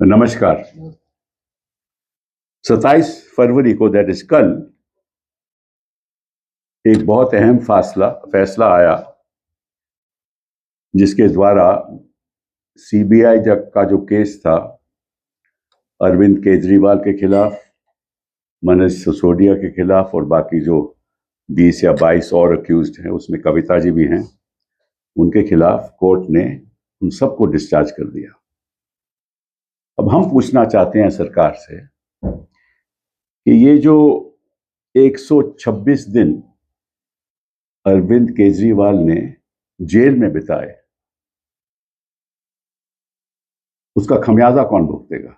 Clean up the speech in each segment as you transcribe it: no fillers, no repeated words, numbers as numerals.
नमस्कार। 27 फरवरी को, that is कल, एक बहुत अहम फैसला आया जिसके द्वारा सीबीआई का जो केस था अरविंद केजरीवाल के खिलाफ, मनीष सिसोदिया के खिलाफ और बाकी जो 20 या 22 और अक्यूज्ड हैं, उसमें कविता जी भी हैं, उनके खिलाफ कोर्ट ने उन सबको डिस्चार्ज कर दिया। अब हम पूछना चाहते हैं सरकार से कि ये जो 126 दिन अरविंद केजरीवाल ने जेल में बिताए, उसका खमियाजा कौन भुगतेगा?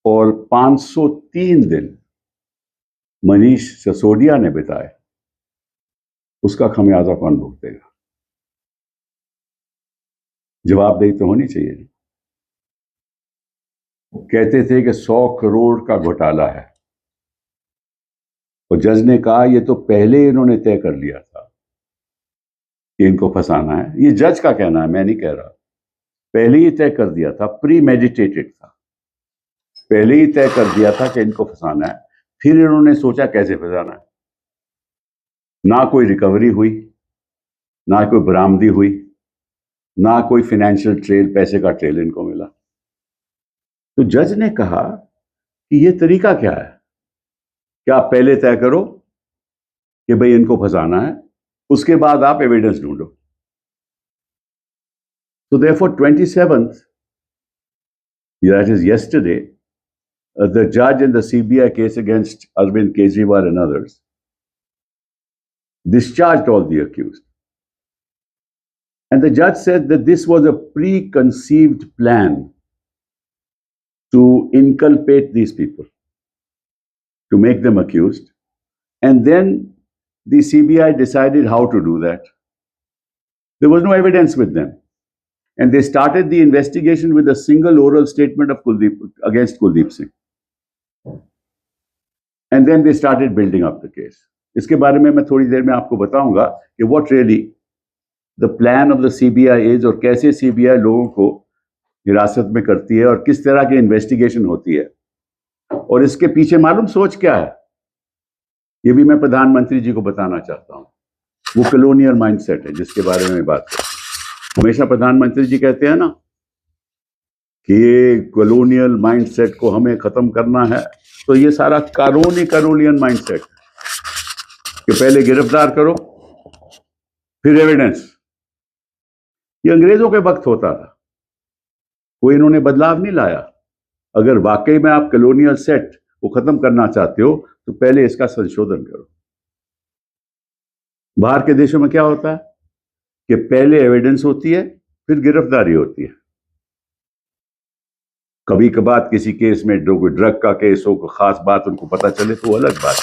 और 503 दिन मनीष सिसोदिया ने बिताए, उसका खमियाजा कौन भुगतेगा? जवाबदेही तो होनी चाहिए। कहते थे कि 100 करोड़ का घोटाला है, और जज ने कहा ये तो पहले इन्होंने तय कर लिया था कि इनको फंसाना है। ये जज का कहना है, मैं नहीं कह रहा। पहले ही तय कर दिया था, प्री मेडिटेटेड था, पहले ही तय कर दिया था कि इनको फंसाना है। फिर इन्होंने सोचा कैसे फंसाना है। ना कोई रिकवरी हुई, ना कोई बरामदी हुई, ना कोई फाइनेंशियल ट्रेल, पैसे का ट्रेल इनको मिला। तो जज ने कहा कि ये तरीका क्या है कि आप पहले तय करो कि भाई इनको फंसाना है, उसके बाद आप एविडेंस ढूंढो। तो therefore 27th, that is yesterday, the judge in the CBI case against Arvind Kejriwal and others discharged all the accused. And the judge said that this was a preconceived plan to inculpate these people, to make them accused. And then the CBI decided how to do that. There was no evidence with them. And they started the investigation with a single oral statement of against Kuldeep Singh. And then they started building up the case. इसके बारे में मैं थोड़ी देर में आपको बताऊंगा कि what really the plan of the CBI is, और कैसे CBI लोगों को हिरासत में करती है और किस तरह की इन्वेस्टिगेशन होती है, और इसके पीछे मालूम सोच क्या है, ये भी मैं प्रधानमंत्री जी को बताना चाहता हूं। वो कॉलोनियल माइंडसेट है जिसके बारे में बात करते हैं। हमेशा प्रधानमंत्री जी कहते हैं ना कि ये कॉलोनियल माइंडसेट को हमें खत्म करना है। तो ये सारा कॉलोनियल माइंडसेट कि पहले गिरफ्तार करो फिर एविडेंस। ये अंग्रेजों के वक्त होता था, कोई इन्होंने बदलाव नहीं लाया। अगर वाकई में आप कॉलोनियल सेट को खत्म करना चाहते हो तो पहले इसका संशोधन करो। बाहर के देशों में क्या होता है कि पहले एविडेंस होती है फिर गिरफ्तारी होती है। कभी कभार किसी केस में कोई ड्रग का केस हो, कोई खास बात उनको पता चले तो अलग बात है,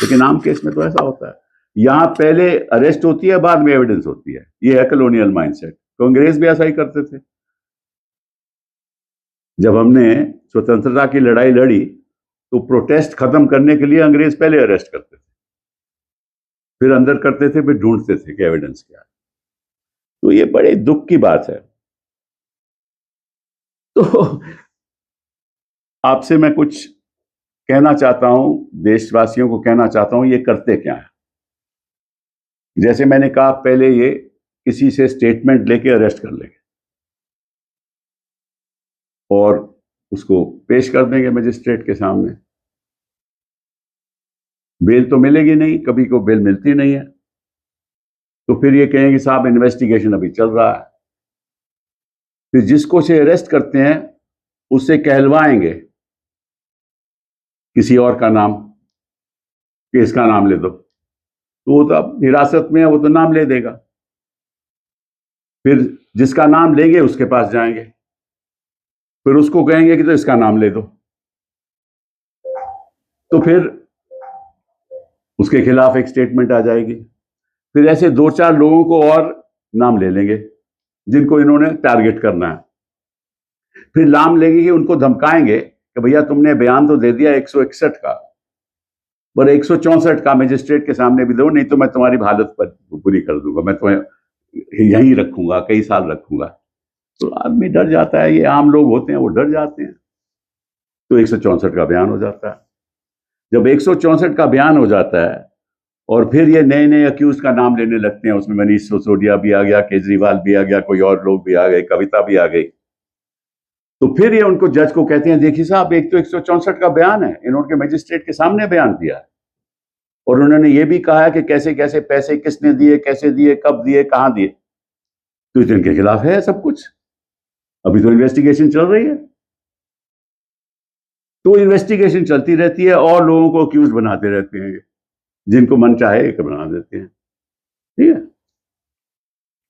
लेकिन आम केस में तो ऐसा होता है। यहां पहले अरेस्ट होती है, बाद में एविडेंस होती है। ये है कॉलोनियल माइंडसेट। तो अंग्रेज भी ऐसा ही करते थे। जब हमने स्वतंत्रता की लड़ाई लड़ी तो प्रोटेस्ट खत्म करने के लिए अंग्रेज पहले अरेस्ट करते थे, फिर अंदर करते थे, फिर ढूंढते थे कि एविडेंस क्या है। तो ये बड़े दुख की बात है। तो आपसे मैं कुछ कहना चाहता हूं, देशवासियों को कहना चाहता हूं, ये करते क्या है। जैसे मैंने कहा, पहले ये किसी से स्टेटमेंट लेके अरेस्ट कर लेंगे और उसको पेश कर देंगे मजिस्ट्रेट के सामने। बेल तो मिलेगी नहीं, कभी को बेल मिलती नहीं है। तो फिर ये कहेंगे साहब इन्वेस्टिगेशन अभी चल रहा है। फिर जिसको से अरेस्ट करते हैं उससे कहलवाएंगे किसी और का नाम, कि इसका नाम ले दो, तो वो तो अब हिरासत में है, वो तो नाम ले देगा। फिर जिसका नाम लेंगे उसके पास जाएंगे, फिर उसको कहेंगे कि तो इसका नाम ले दो, तो फिर उसके खिलाफ एक स्टेटमेंट आ जाएगी। फिर ऐसे 2-4 लोगों को और नाम ले लेंगे जिनको इन्होंने टारगेट करना है। फिर नाम लेंगे कि उनको धमकाएंगे कि भैया तुमने बयान तो दे दिया 161 का, पर 164 का मजिस्ट्रेट के सामने भी दो, नहीं तो मैं तुम्हारी हालत पर बुरी कर दूंगा, मैं तुम्हें यहीं रखूंगा, कई साल रखूंगा। तो आदमी डर जाता है, ये आम लोग होते हैं वो डर जाते हैं, तो 164 का बयान हो जाता है। जब 164 का बयान हो जाता है और फिर ये नए नए अक्यूज का नाम लेने लगते हैं, उसमें मनीष सिसोदिया भी आ गया, केजरीवाल भी आ गया, कोई और लोग भी आ गए, कविता भी आ गई, तो फिर ये उनको जज को कहते हैं देखिए साहब, एक तो 164 का बयान है, इन्होंने मजिस्ट्रेट के सामने बयान दिया है और उन्होंने ये भी कहा है कि कैसे कैसे पैसे किसने दिए, कैसे दिए, कब दिए, कहां दिए, तो इनके खिलाफ है सब कुछ। अभी तो इन्वेस्टिगेशन चल रही है, तो इन्वेस्टिगेशन चलती रहती है और लोगों को अक्यूज बनाते रहते हैं, जिनको मन चाहे एक बना देते हैं, ठीक है।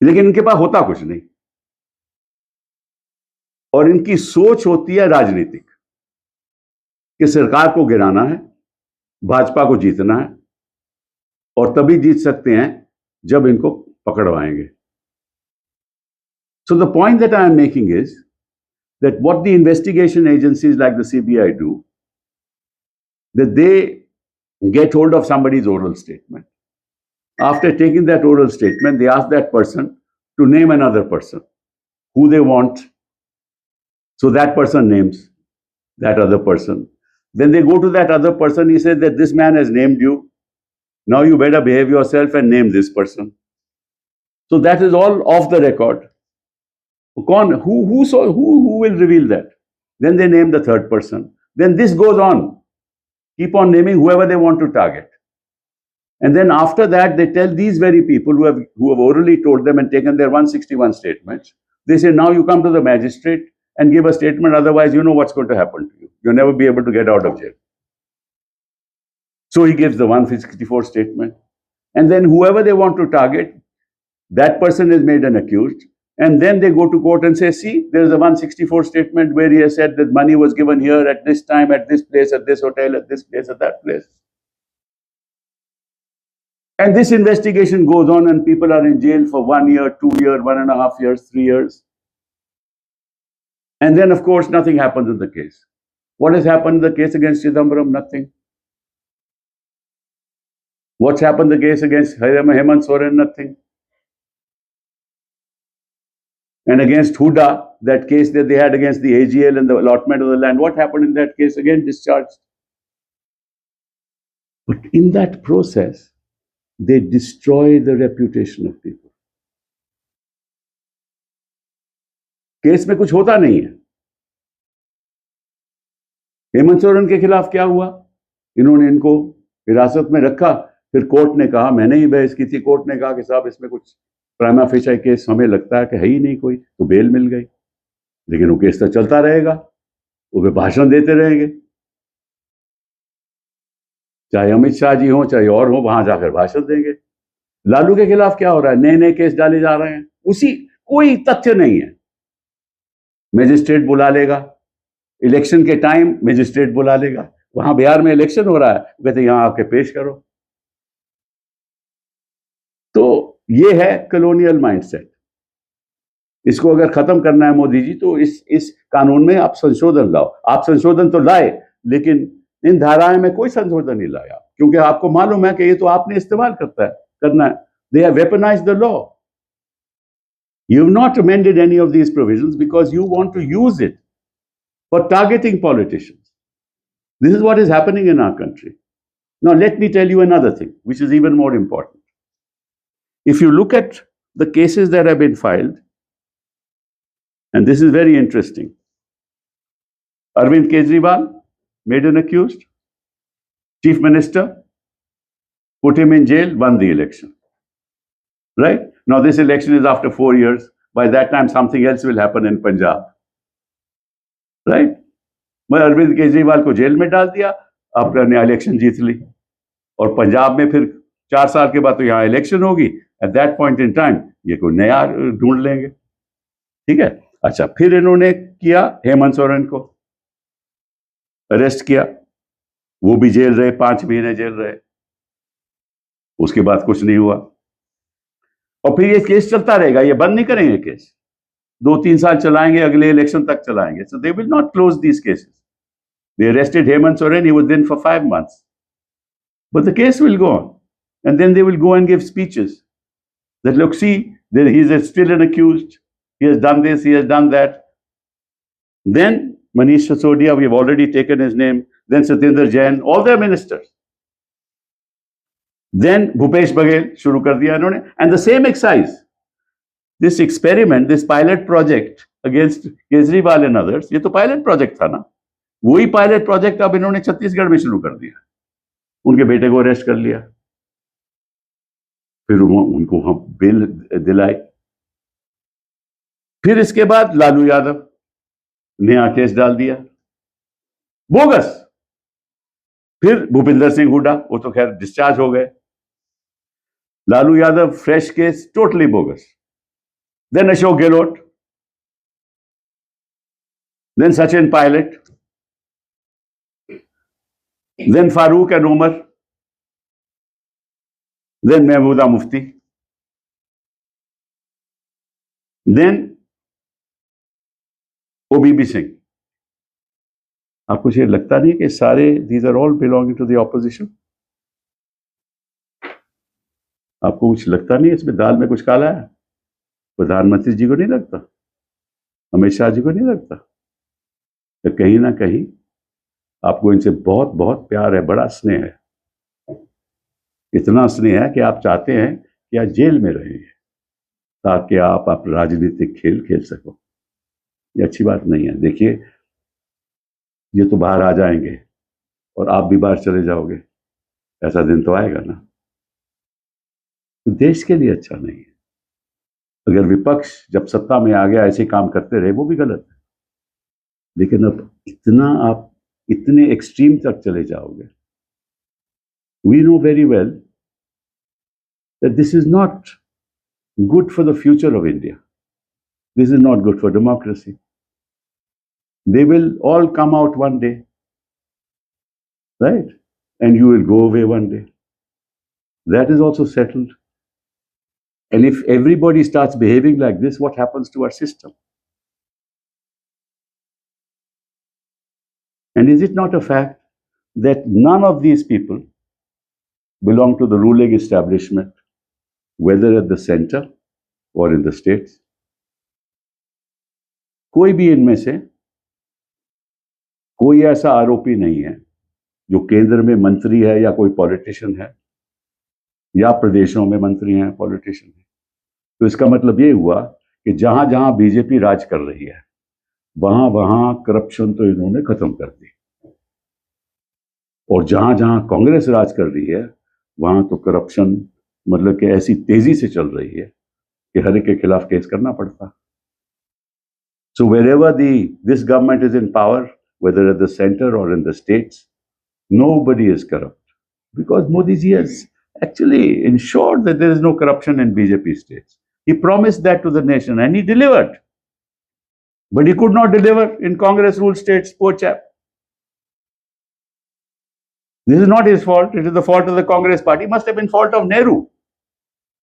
लेकिन इनके पास होता कुछ नहीं और इनकी सोच होती है राजनीतिक, कि सरकार को गिराना है, भाजपा को जीतना है, और तभी जीत सकते हैं जब इनको पकड़वाएंगे। So the point that I am making is that what the investigation agencies like the CBI do, that they get hold of somebody's oral statement. After taking that oral statement, they ask that person to name another person who they want. So that person names that other person. Then they go to that other person. He says that this man has named you. Now you better behave yourself and name this person. So that is all off the record. Who will reveal that? Then they name the third person. Then this goes on. Keep on naming whoever they want to target. And then after that, they tell these very people who have orally told them and taken their 161 statements, they say, now you come to the magistrate and give a statement, otherwise you know what's going to happen to you. You'll never be able to get out of jail. So he gives the 164 statement. And then whoever they want to target, that person is made an accused. And then they go to court and say, see, there is a 164 statement where he has said that money was given here at this time, at this place, at this hotel, at this place, at that place. And this investigation goes on and people are in jail for 1 year, 2 years, 1.5 years, 3 years. And then, of course, nothing happens in the case. What has happened in the case against Chidambaram? Nothing. What's happened in the case against Hemant Soren? Nothing. And against Huda, that case that they had against the AGL and the allotment of the land, what happened in that case? Again, discharged. But in that process, they destroy the reputation of people. Case में कुछ होता नहीं है। हेमंत सोरेन के खिलाफ क्या हुआ? इन्होंने इनको हिरासत में रखा, फिर कोर्ट ने कहा, मैंने ही बहस की थी, कोर्ट ने कहा कि साहब इसमें कुछ प्राइमा फेशिया केस हमें लगता है कि है ही नहीं कोई, तो बेल मिल गई। लेकिन वो केस तो चलता रहेगा, वो वे भाषण देते रहेंगे, चाहे अमित शाह जी हो चाहे और हो, वहां जाकर भाषण देंगे। लालू के खिलाफ क्या हो रहा है? नए नए केस डाले जा रहे हैं, उसी कोई तथ्य नहीं है। मजिस्ट्रेट बुला लेगा, इलेक्शन के टाइम मजिस्ट्रेट बुला लेगा, वहां बिहार में इलेक्शन हो रहा है, कहते यहां आके पेश करो। तो ये है कॉलोनियल माइंडसेट। इसको अगर खत्म करना है मोदी जी, तो इस कानून में आप संशोधन लाओ। आप संशोधन तो लाए, लेकिन इन धाराएं में कोई संशोधन नहीं लाया, क्योंकि आपको मालूम है कि ये तो आपने इस्तेमाल करना है। They have weaponized the law. You have not amended any of these provisions because you want to use it for targeting politicians. This is what is happening in our country. Now, let me tell you another thing, which is even more important. If you look at the cases that have been filed, and this is very interesting. Arvind Kejriwal made an accused, Chief Minister, put him in jail, won the election. Right? Now this election is after 4 years. By that time, something else will happen in Punjab. Right? मैं अरविंद केजरीवाल को jail में डाल दिया, आपने election जीत ली, और पंजाब में फिर 4 साल के बाद तो यहाँ इलेक्शन होगी। At that point in time ये कोई नया ढूंढ लेंगे। ठीक है, अच्छा, फिर इन्होंने किया, हेमंत सोरेन को अरेस्ट किया, वो भी जेल रहे, 5 महीने जेल रहे, उसके बाद कुछ नहीं हुआ। और फिर ये केस चलता रहेगा, ये बंद नहीं करेंगे केस, 2-3 साल चलाएंगे, अगले इलेक्शन तक चलाएंगे। So they will not close these cases. They arrested Hemant Soren, he was in for 5 months. But the case will go on. And then they will go and give speeches that, look, see, he is still an accused. he has done this, he has done that. Then Manish Sisodia, we have already taken his name. Then Satinder Jain, all their ministers. Then Bhupesh Baghel, shuru kar diya inhone. And the same exercise. This experiment, this pilot project against Kejriwal and others, ये तो pilot project था ना. वही pilot project अब इन्होंने छत्तीसगढ़ में शुरू कर दिया. उनके बेटे को अरेस्ट कर लिया. फिर उनको हम बेल दिलाई. फिर इसके बाद लालू यादव नया केस डाल दिया, बोगस. फिर भूपिंदर सिंह हुड्डा, वो तो खैर डिस्चार्ज हो गए. Lalu Yadav fresh case, totally bogus. Then Ashok Gehlot, then Sachin Pilot, then Farooq and Umar, then Mehbooba Mufti, then OBB Singh. आपको ये लगता नहीं कि सारे these are all belonging to the opposition? आपको कुछ लगता नहीं इसमें दाल में कुछ काला है? प्रधानमंत्री जी को नहीं लगता? अमित शाह जी को नहीं लगता? तो कहीं ना कहीं आपको इनसे बहुत बहुत प्यार है, बड़ा स्नेह है. इतना स्नेह है कि आप चाहते हैं कि आप जेल में रहें ताकि आप राजनीतिक खेल खेल सको. ये अच्छी बात नहीं है. देखिए, ये तो बाहर आ जाएंगे और आप भी बाहर चले जाओगे. ऐसा दिन तो आएगा ना. तो देश के लिए अच्छा नहीं है. अगर विपक्ष जब सत्ता में आ गया ऐसे काम करते रहे, वो भी गलत है. लेकिन अब आप इतने एक्सट्रीम तक चले जाओगे. We know very well that this is not good for the future of India. This is not good for democracy. They will all come out one day, right? And you will go away one day. That is also settled. And if everybody starts behaving like this, what happens to our system? And is it not a fact that none of these people belong to the ruling establishment, whether at the center or in the states? कोई भी इनमें से कोई ऐसा आरोपी नहीं है जो केंद्र में मंत्री है या कोई पॉलिटिशियन है या प्रदेशों में मंत्री हैं, पॉलिटिशियन है. तो इसका मतलब ये हुआ कि जहां जहां बीजेपी राज कर रही है वहां वहां करप्शन तो इन्होंने खत्म कर दी, और जहां जहां कांग्रेस राज कर रही है वहां तो करप्शन मतलब कि ऐसी तेजी से चल रही है कि हर एक के खिलाफ केस करना पड़ता. सो wherever this government is in power, whether at the center or in the states, nobody is corrupt, because Modi ji has actually ensured that there is no corruption in BJP states. He promised that to the nation and he delivered. But he could not deliver in Congress ruled states, poor chap. This is not his fault. It is the fault of the Congress party. It must have been fault of Nehru,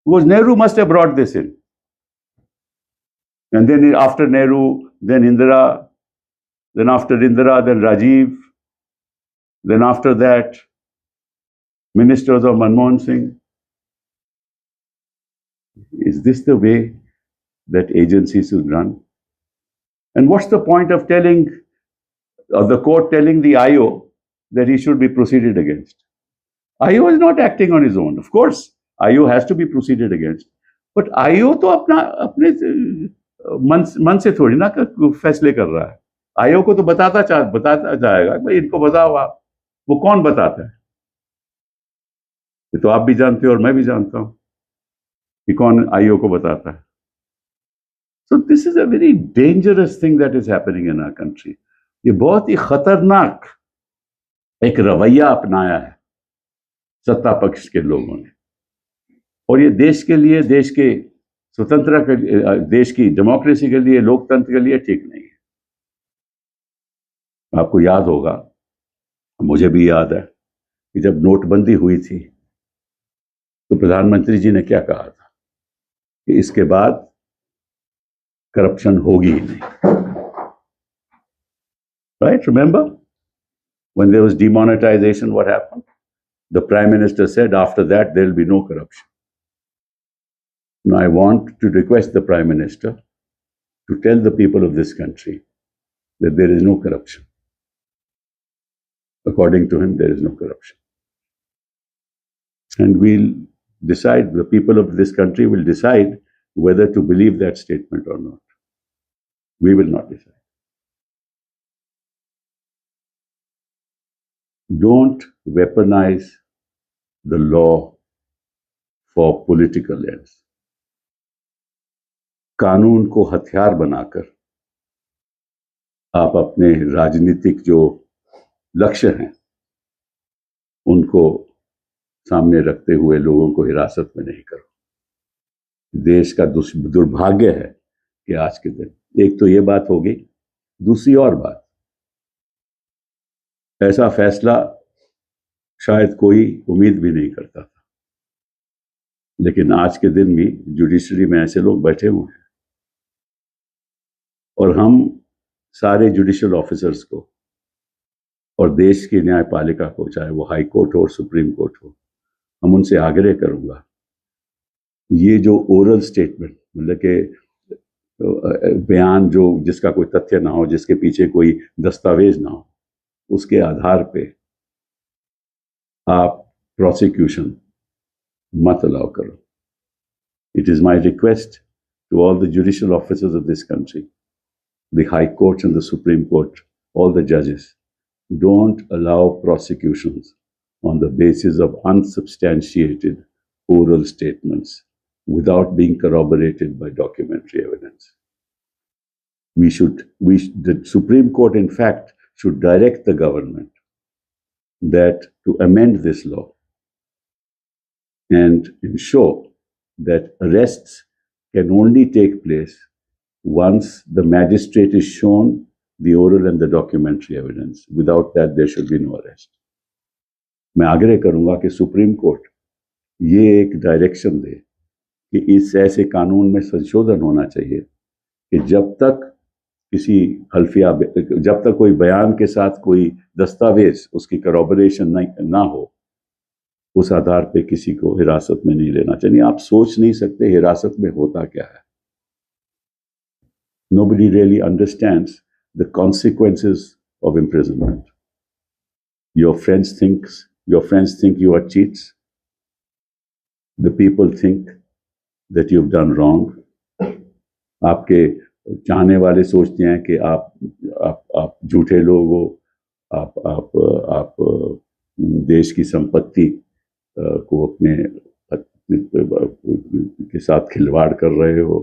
because Nehru must have brought this in. And then after Nehru, then Indira, then after Indira, then Rajiv, then after that, ministers of Manmohan Singh. Is this the way that agencies should run? And what's the point of telling, or the court telling the IO that he should be proceeded against? IO is not acting on his own. Of course, IO has to be proceeded against. But IO तो अपने मन से थोड़ी ना फैसले कर रहा है. आयोग को तो बताता जाएगा भाई इनको बताओ आप. वो कौन बताता है? ये तो आप भी जानते हो और मैं भी जानता हूं कि कौन आयोग को बताता है. So this is a very dangerous thing that is happening in our country. ये बहुत ही खतरनाक एक रवैया अपनाया है सत्ता पक्ष के लोगों ने, और ये देश के लिए, देश के स्वतंत्रता के लिए, देश की डेमोक्रेसी के लिए, लोकतंत्र के लिए ठीक नहीं है. आपको याद होगा, मुझे भी याद है कि जब नोटबंदी हुई थी तो प्रधानमंत्री जी ने क्या कहा था कि इसके बाद करप्शन होगी ही नहीं. Right? Remember when there was demonetization, what happened? The Prime Minister said after that there will be no corruption. Now I want to request the Prime Minister to tell the people of this country that there is no corruption. According to him, there is no corruption. And we'll decide, the people of this country will decide whether to believe that statement or not. We will not decide. Don't weaponize the law for political ends. कानून को हथियार बनाकर आप अपने राजनीतिक जो लक्ष्य हैं उनको सामने रखते हुए लोगों को हिरासत में नहीं करो। देश का दुर्भाग्य है कि आज के दिन, एक तो ये बात होगी, दूसरी और बात, ऐसा फैसला शायद कोई उम्मीद भी नहीं करता था, लेकिन आज के दिन भी जुडिशरी में ऐसे लोग बैठे हुए हैं और हम सारे जुडिशियल ऑफिसर्स को और देश की न्यायपालिका को, चाहे वो हाई कोर्ट हो और सुप्रीम कोर्ट हो, हम उनसे आग्रह करूंगा, ये जो ओरल स्टेटमेंट, मतलब कि बयान जो जिसका कोई तथ्य ना हो, जिसके पीछे कोई दस्तावेज ना हो, उसके आधार पे आप प्रोसिक्यूशन मत अलाउ करो। It is my request to all the judicial officers of this country, the High Court and the Supreme Court, all the judges, don't allow prosecutions on the basis of unsubstantiated oral statements without being corroborated by documentary evidence. The Supreme Court, in fact, should direct the government that to amend this law and ensure that arrests can only take place once the magistrate is shown the oral and the documentary evidence. Without that, there should be no arrest. मैं आग्रह करूंगा कि supreme court ये एक direction दे कि इस ऐसे कानून में संशोधन होना चाहिए कि जब तक किसी हल्फिया, जब तक कोई बयान के साथ कोई दस्तावेज उसकी करॉबोरेशन ना हो, उस आधार पे किसी को हिरासत में नहीं लेना चाहिए। आप सोच नहीं सकते हिरासत में होता क्या है। Nobody really understands the consequences of imprisonment. Your friends think you are cheats. The people think that you've done wrong. आपके चाहने वाले सोचते हैं कि आप झूठे लोग हो, आप देश की संपत्ति को अपने के साथ खिलवाड़ कर रहे हो,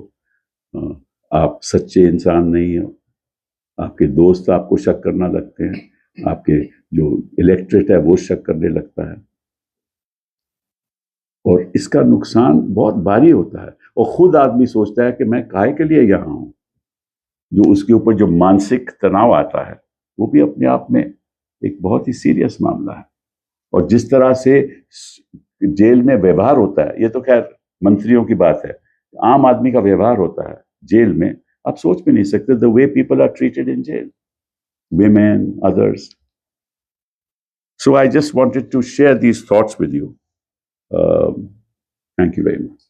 आप सच्चे इंसान नहीं हो, आपके दोस्त आपको शक करना लगते हैं, आपके जो इलेक्ट्रेट है वो शक करने लगता है, और इसका नुकसान बहुत भारी होता है। और खुद आदमी सोचता है कि मैं काहे के लिए यहाँ हूँ। जो उसके ऊपर जो मानसिक तनाव आता है वो भी अपने आप में एक बहुत ही सीरियस मामला है। और जिस तरह से जेल में व्यवहार होता है, ये तो खैर मंत्रियों की बात है, आम आदमी का व्यवहार होता है जेल में, आप सोच भी नहीं सकते। The way people are treated in jail, women, others. So I just wanted to share these thoughts with you. Thank you very much.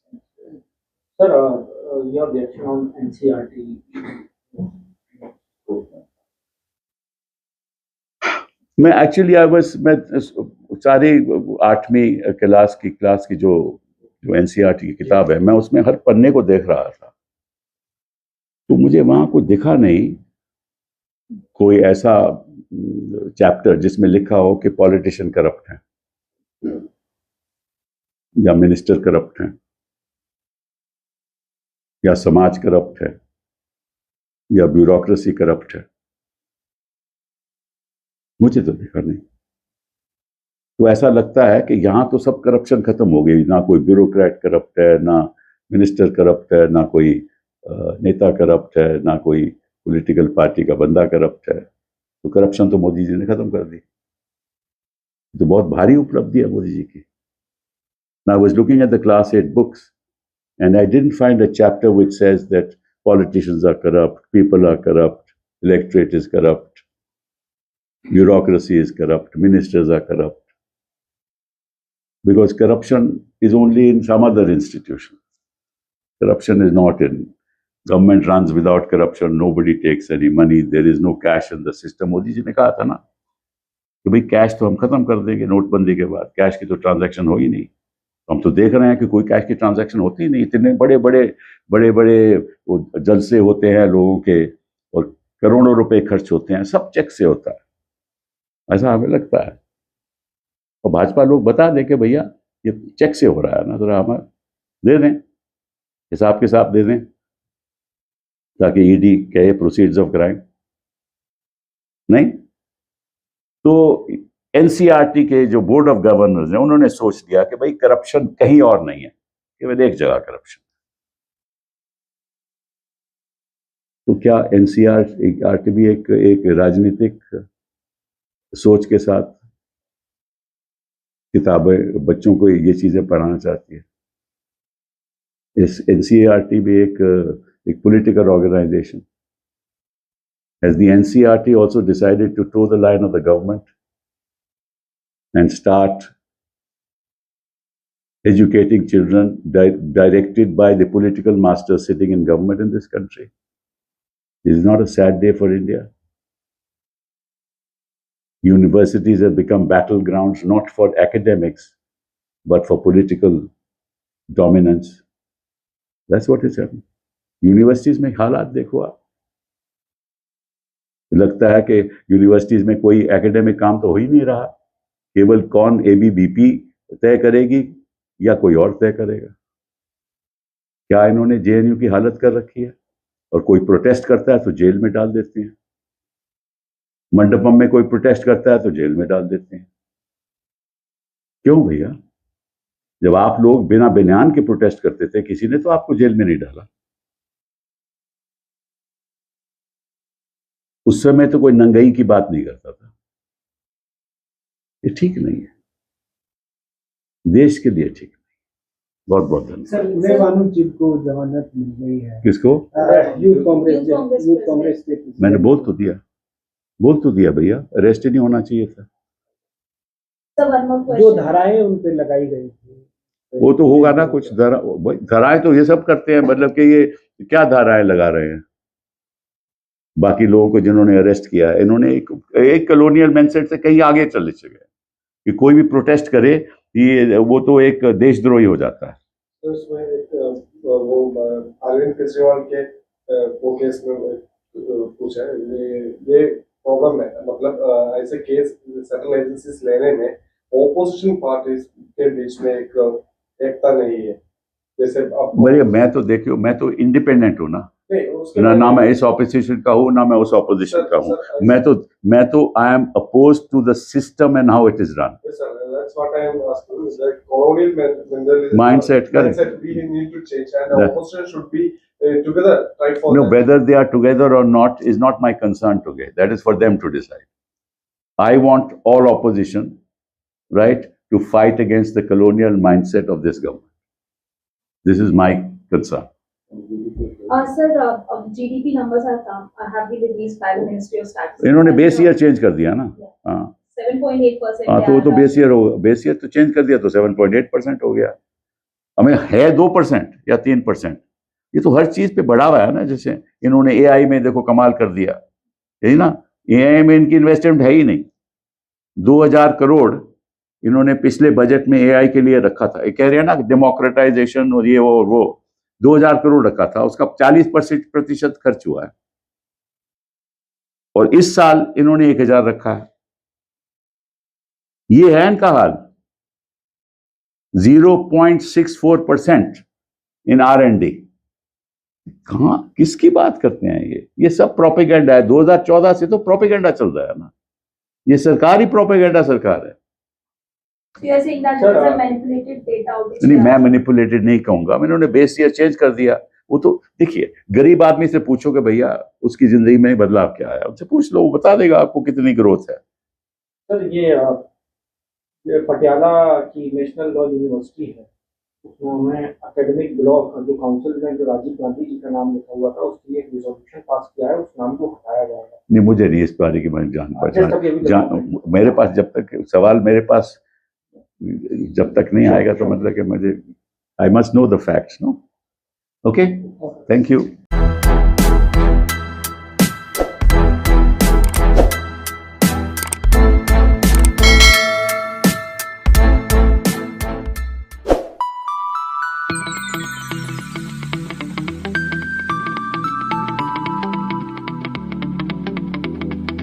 Sir, your reaction on NCERT? मैं सारे 8वीं क्लास की जो NCERT की किताब है, मैं उसमें हर पन्ने को देख रहा था, तो मुझे वहां को दिखा नहीं कोई ऐसा चैप्टर जिसमें लिखा हो कि पॉलिटिशियन करप्ट हैं या मिनिस्टर करप्ट हैं या समाज करप्ट है या ब्यूरोक्रेसी करप्ट है। मुझे तो दिखा नहीं। तो ऐसा लगता है कि यहाँ तो सब करप्शन खत्म हो गई, ना कोई ब्यूरोक्रेट करप्ट है, ना मिनिस्टर करप्ट है, ना कोई नेता करप्ट है, ना कोई पॉलिटिकल पार्टी का बंदा करप्ट है। तो करप्शन तो मोदी जी ने खत्म कर दी। तो बहुत भारी उपलब्धि है मोदी जी की। I was looking at the class 8 books and I didn't find a chapter which says that politicians are corrupt, people are corrupt, electorate is corrupt, bureaucracy is corrupt, ministers are corrupt. Because corruption is only in some other institution. Corruption is not in government runs without corruption, nobody takes any money, there is no cash in the system. Modi ji ने कहा था ना कि भाई cash तो हम खत्म कर देंगे नोटबंदी के बाद, कैश की तो ट्रांजैक्शन हो ही नहीं। हम तो देख रहे हैं कि कोई कैश की ट्रांजैक्शन होती ही नहीं। इतने बड़े बड़े वो जलसे होते हैं लोगों के और करोड़ों रुपए खर्च होते हैं, सब चेक से होता है, ऐसा हमें लगता है। और भाजपा लोग बता दें कि भैया ये चेक से हो रहा है ना, जरा हमें दे दें, हिसाब के साथ दे दें, ताकि ईडी कहे प्रोसीड्स ऑफ क्राइम। नहीं तो एनसीईआरटी के जो बोर्ड ऑफ गवर्नर्स हैं उन्होंने सोच लिया कि भाई करप्शन कहीं और नहीं है, केवल एक जगह करप्शन। तो क्या एनसीईआरटी भी एक राजनीतिक सोच के साथ किताबें बच्चों को ये चीजें पढ़ाना चाहती है? इस एनसीईआरटी भी एक political organization. Has the NCERT also decided to toe the line of the government and start educating children directed by the political masters sitting in government in this country? This is not a sad day for India. Universities have become battlegrounds not for academics, but for political dominance. That's what is happening. Universities में हालात देखो आप, लगता है कि universities में कोई academic काम तो हो ही नहीं रहा, केवल कौन एबीवीपी तय करेगी या कोई और तय करेगा। क्या इन्होंने जेएनयू की हालत कर रखी है? और कोई प्रोटेस्ट करता है तो जेल में डाल देते हैं, मंडपम में कोई प्रोटेस्ट करता है तो जेल में डाल देते हैं। क्यों भैया? जब आप लोग बिना बयान के प्रोटेस्ट करते थे, किसी ने तो आपको जेल में नहीं डाला। उस समय तो कोई नंगई की बात नहीं करता था। ये ठीक नहीं है, देश के लिए ठीक नहीं। बहुत बहुत धन्यवाद। सर, मेवानू जी को जमानत मिल गई है। किसको? यूथ कांग्रेस के। मैंने बोल तो दिया भैया, अरेस्ट ही नहीं होना चाहिए था। जो धाराएं उन पे लगाई गई थी वो तो होगा ना, कुछ धाराएं तो ये सब करते हैं, मतलब कि ये क्या धाराएं लगा रहे हैं बाकी लोगों को जिन्होंने अरेस्ट किया है। इन्होंने एक कॉलोनियल माइंडसेट से कहीं आगे चले गए कि कोई भी प्रोटेस्ट करे ये वो तो एक देशद्रोही हो जाता है। तो इसमें वो अरविंद केजरीवाल के वो केस में पूछा है, ये प्रॉब्लम है, मतलब ऐसे केस सेंट्रल एजेंसीज लेने में ओपोजिशन पार्टीज के बीच में एक एकता नहीं है। जैसे भैया मैं तो देखियो, मैं तो इंडिपेंडेंट हूँ ना, ना मैं इस ऑपोजिशन का हूँ ना मैं उस ऑपोजिशन का हूँ। मैं तो I am opposed to the system and how it is run. That's what I am asking. Is that colonial mindset, correct? We need to change, and the opposition should be together, right? For no, whether they are together or not is not my concern today. That is for them to decide. I want all opposition, right, to fight against the colonial mindset of this government. This is my concern. Sir, GDP numbers have been released by the Ministry of Statistics. इन्होंने base year change कर दिया ना। हाँ 7.8%। हाँ तो वो तो base year तो चेंज कर दिया तो 7.8% हो गया। हमें है 2% या 3%। ये तो हर चीज पे बढ़ा हुआ है ना। जैसे इन्होंने एआई में देखो कमाल कर दिया, यही ना, एआई में इनकी इन्वेस्टमेंट है ही नहीं। 2000 करोड़ इन्होंने पिछले बजट में एआई के लिए रखा था। ये कह रहे हैं ना डेमोक्रेटाइजेशन और ये वो 2000 करोड़ रखा था, उसका 40% खर्च हुआ है। और इस साल इन्होंने 1000 रखा है। ये है इनका हाल। 0.64% इन R&D। कहां किसकी बात करते हैं ये सब प्रोपेगेंडा है। 2014 से तो प्रोपेगेंडा चल रहा है ना, ये सरकारी प्रोपेगेंडा सरकार है। नहीं, मैं मैनिपुलेटेड नहीं कहूंगा। इन्होंने बेस ईयर चेंज कर दिया। वो तो देखिए, गरीब आदमी से पूछो कि भैया उसकी जिंदगी में बदलाव क्या है, उनसे पूछ लो, वो बता देगा आपको कितनी ग्रोथ है। सर, ये पटियाला की नेशनल लॉ यूनिवर्सिटी है, उसमें एकेडमिक ब्लॉक जो काउंसिल में जो राजीव गांधी जी का नाम लिखा हुआ था, उसके लिए एक रिजोल्यूशन पास किया है, उस नाम को हटाया जाएगा। नहीं, मुझे नहीं इस बारे की मैं मेरे पास जब तक सवाल मेरे पास जब तक नहीं आएगा तो मतलब कि मुझे I must know the facts. No, okay, thank you.